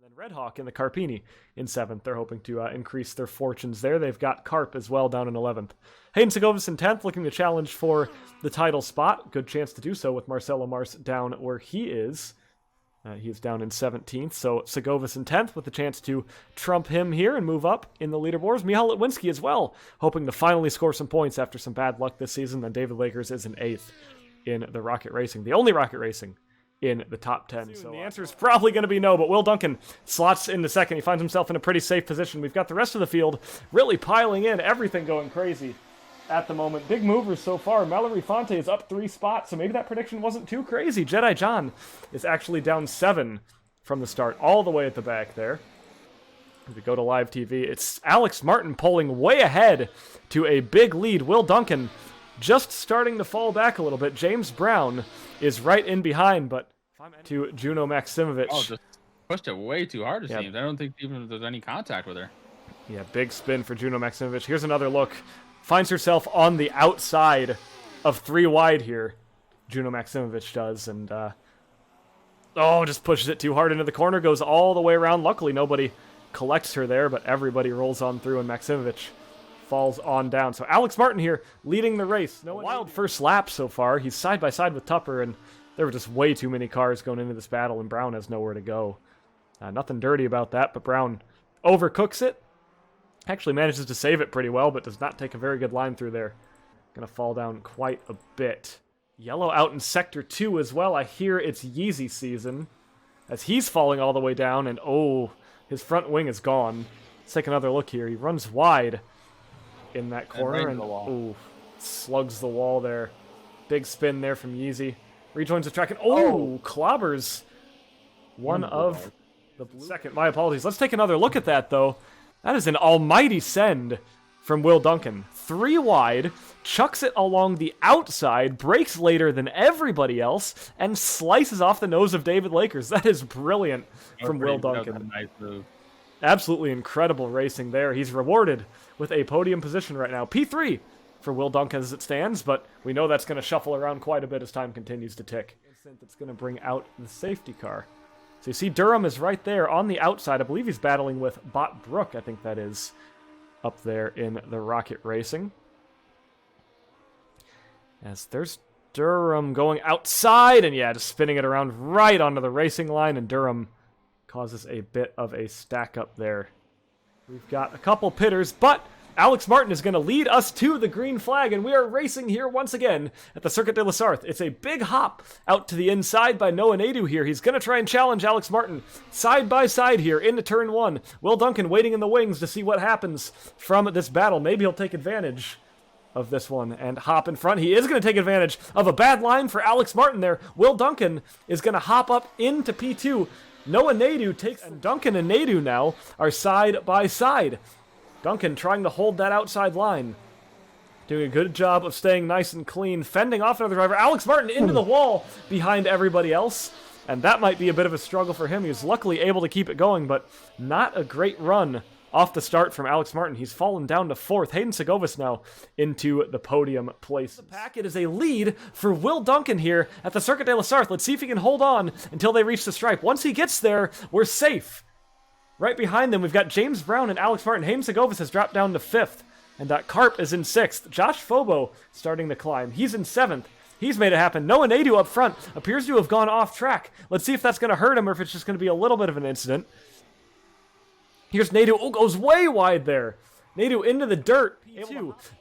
And then Red Hawk in the Carpini in 7th. They're hoping to increase their fortunes there. They've got Carp as well down in 11th. Hayden Segovas in 10th, looking to challenge for the title spot. Good chance to do so with Marcelo Mars down where he is. He is down in 17th, so Segovas in 10th with the chance to trump him here and move up in the leaderboards. Michal Litwinski as well, hoping to finally score some points after some bad luck this season. Then David Lakers is in 8th in the Rocket Racing, the only Rocket Racing in the top 10. So the answer is probably going to be no, but Will Duncan slots into second. He finds himself in a pretty safe position. We've got the rest of the field really piling in, everything going crazy at the moment. Big movers so far. Mallory Fonte is up 3 spots, so maybe that prediction wasn't too crazy. Jedi John is actually down 7 from the start, all the way at the back there. If we go to live TV, it's Alex Martin pulling way ahead to a big lead. Will Duncan just starting to fall back a little bit. James Brown is right in behind, but to Juno Maximovic. Oh, just pushed it way too hard, it seems. I don't think even there's any contact with her. Yeah, big spin for Juno Maximovic. Here's another look. Finds herself on the outside of 3 wide here. Juno Maximovic does, and just pushes it too hard into the corner, goes all the way around. Luckily, nobody collects her there, but everybody rolls on through, and Maximovic falls on down. So Alex Martin here leading the race. No wild first lap so far. He's side by side with Tupper, and there were just way too many cars going into this battle, and Brown has nowhere to go. Nothing dirty about that, but Brown overcooks it. Actually manages to save it pretty well, but does not take a very good line through there. Gonna fall down quite a bit. Yellow out in Sector 2 as well. I hear it's Yeezy season, as he's falling all the way down, and his front wing is gone. Let's take another look here. He runs wide in that corner, and slugs the wall there. Big spin there from Yeezy. Rejoins the track, and clobbers one of the blue. Second. My apologies. Let's take another look at that, though. That is an almighty send from Will Duncan. 3 wide, chucks it along the outside, breaks later than everybody else, and slices off the nose of David Lakers. That is brilliant from Will Duncan. Nice move. Absolutely incredible racing there. He's rewarded with a podium position right now. P3 for Will Duncan as it stands, but we know that's going to shuffle around quite a bit as time continues to tick. It's going to bring out the safety car. So you see Durham is right there on the outside. I believe he's battling with Bot Brook, I think that is, up there in the Rocket Racing. As there's Durham going outside, and just spinning it around right onto the racing line, and Durham causes a bit of a stack up there. We've got a couple pitters, but Alex Martin is going to lead us to the green flag, and we are racing here once again at the Circuit de la Sarthe. It's a big hop out to the inside by Noah Nadu here. He's going to try and challenge Alex Martin side by side here into turn 1. Will Duncan waiting in the wings to see what happens from this battle. Maybe he'll take advantage of this one and hop in front. He is going to take advantage of a bad line for Alex Martin there. Will Duncan is going to hop up into P2. Noah Nadu takes, and Duncan and Nadu now are side by side. Duncan trying to hold that outside line. Doing a good job of staying nice and clean, fending off another driver. Alex Martin into the wall behind everybody else, and that might be a bit of a struggle for him. He was luckily able to keep it going, but not a great run off the start from Alex Martin. He's fallen down to 4th. Hayden Segovas now into the podium place. The pack, it is a lead for Will Duncan here at the Circuit de la Sarthe. Let's see if he can hold on until they reach the stripe. Once he gets there, we're safe. Right behind them, we've got James Brown and Alex Martin. Hayden Segovas has dropped down to 5th, and Carp is in 6th. Josh Fobo starting to climb. He's in 7th. He's made it happen. Noah Nadu up front appears to have gone off track. Let's see if that's going to hurt him or if it's just going to be a little bit of an incident. Here's Nadu. Goes way wide there. Nadu into the dirt.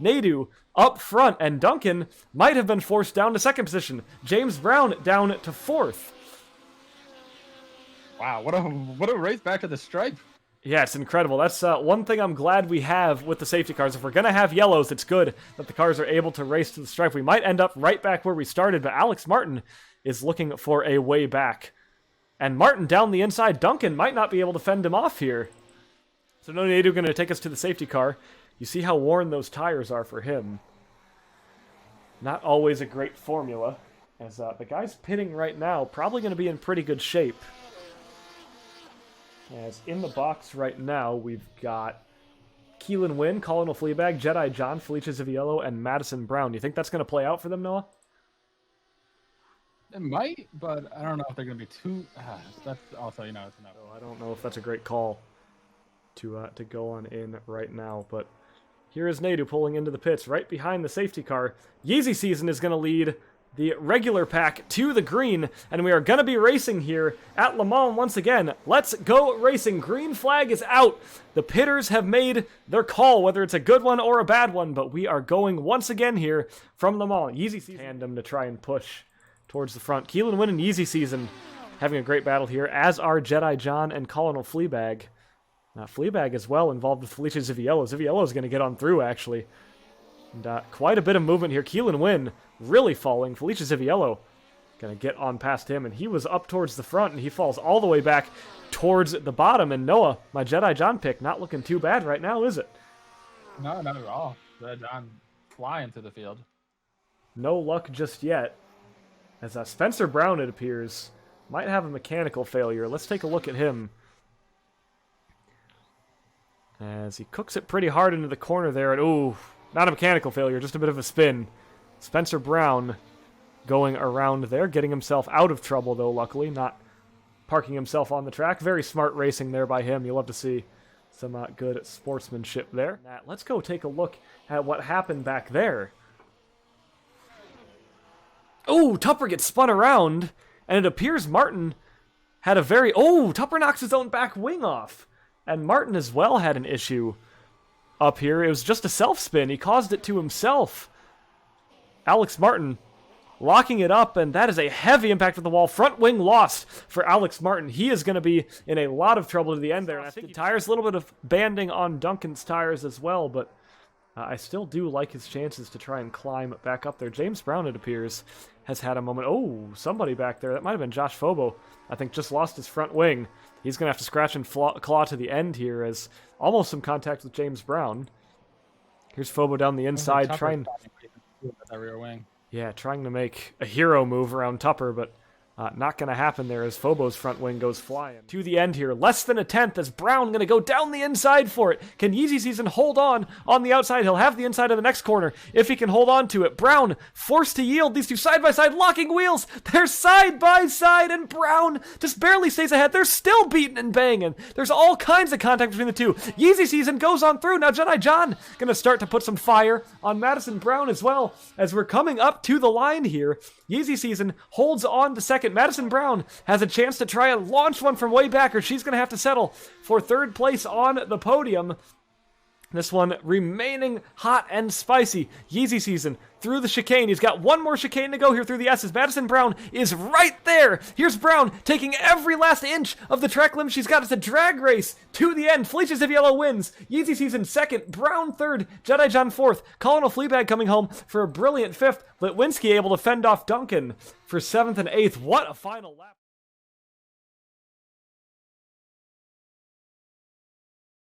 Nadu up front, and Duncan might have been forced down to 2nd position. James Brown down to 4th. Wow, what a race back to the stripe. Yeah, it's incredible. That's one thing I'm glad we have with the safety cars. If we're going to have yellows, it's good that the cars are able to race to the stripe. We might end up right back where we started, but Alex Martin is looking for a way back. And Martin down the inside. Duncan might not be able to fend him off here. So Noah Nadu going to take us to the safety car. You see how worn those tires are for him. Not always a great formula. As the guys pitting right now, probably going to be in pretty good shape. As in the box right now, we've got Keelan Wynn, Colin Fleabag, Jedi John, Felicia Ziviello, and Madison Brown. Do you think that's going to play out for them, Noah? It might, but I don't know if they're going to be too... that's also, it's enough. So I don't know if that's a great call to go on in right now, but here is Nadu pulling into the pits right behind the safety car. Yeezy Season is going to lead the regular pack to the green, and we are going to be racing here at Le Mans once again. Let's go racing. Green flag is out. The pitters have made their call, whether it's a good one or a bad one, but we are going once again here from Le Mans. Yeezy Season tandem to try and push towards the front. Keelan Wynn and Yeezy Season having a great battle here, as are Jedi John and Colonel Fleabag. Fleabag as well involved with Felicia Ziviello. Ziviello is going to get on through, actually. And quite a bit of movement here. Keelan Wynn really falling. Felicia Ziviello going to get on past him, and he was up towards the front, and he falls all the way back towards the bottom. And Noah, my Jedi John pick, not looking too bad right now, is it? No, not at all. Jedi John flying through the field. No luck just yet. As Spencer Brown, it appears, might have a mechanical failure. Let's take a look at him. As he cooks it pretty hard into the corner there, and ooh, not a mechanical failure, just a bit of a spin. Spencer Brown going around there, getting himself out of trouble, though, luckily, not parking himself on the track. Very smart racing there by him. You'll love to see some good sportsmanship there. Let's go take a look at what happened back there. Oh, Tupper gets spun around, and it appears Martin had a very... Oh, Tupper knocks his own back wing off. And Martin as well had an issue up here. It was just a self-spin. He caused it to himself. Alex Martin locking it up, and that is a heavy impact with the wall. Front wing lost for Alex Martin. He is going to be in a lot of trouble to the end there. And I think tires, a little bit of banding on Duncan's tires as well, but I still do like his chances to try and climb back up there. James Brown, it appears, has had a moment. Oh, somebody back there. That might have been Josh Fobo. I think just lost his front wing. He's going to have to scratch and claw to the end here, as almost some contact with James Brown. Here's Fobo down the inside, trying to make a hero move around Tupper, but not going to happen there as Fobo's front wing goes flying. To the end here, less than a tenth as Brown going to go down the inside for it. Can Yeezy Season hold on the outside? He'll have the inside of the next corner if he can hold on to it. Brown forced to yield. These two side by side locking wheels. They're side by side, and Brown just barely stays ahead. They're still beating and banging. There's all kinds of contact between the two. Yeezy Season goes on through. Now Jedi John going to start to put some fire on Madison Brown as well, as we're coming up to the line here. Yeezy Season holds on to second. Madison Brown has a chance to try and launch one from way back, or she's going to have to settle for third place on the podium. This one remaining hot and spicy. Yeezy Season through the chicane. He's got one more chicane to go here through the S's. Madison Brown is right there. Here's Brown taking every last inch of the track limit she's got. It's a drag race to the end. Felicia Ziviello wins. Yeezy Season second. Brown third. Jedi John fourth. Colonel Fleabag coming home for a brilliant fifth. Litwinski able to fend off Duncan for seventh and eighth. What a final lap.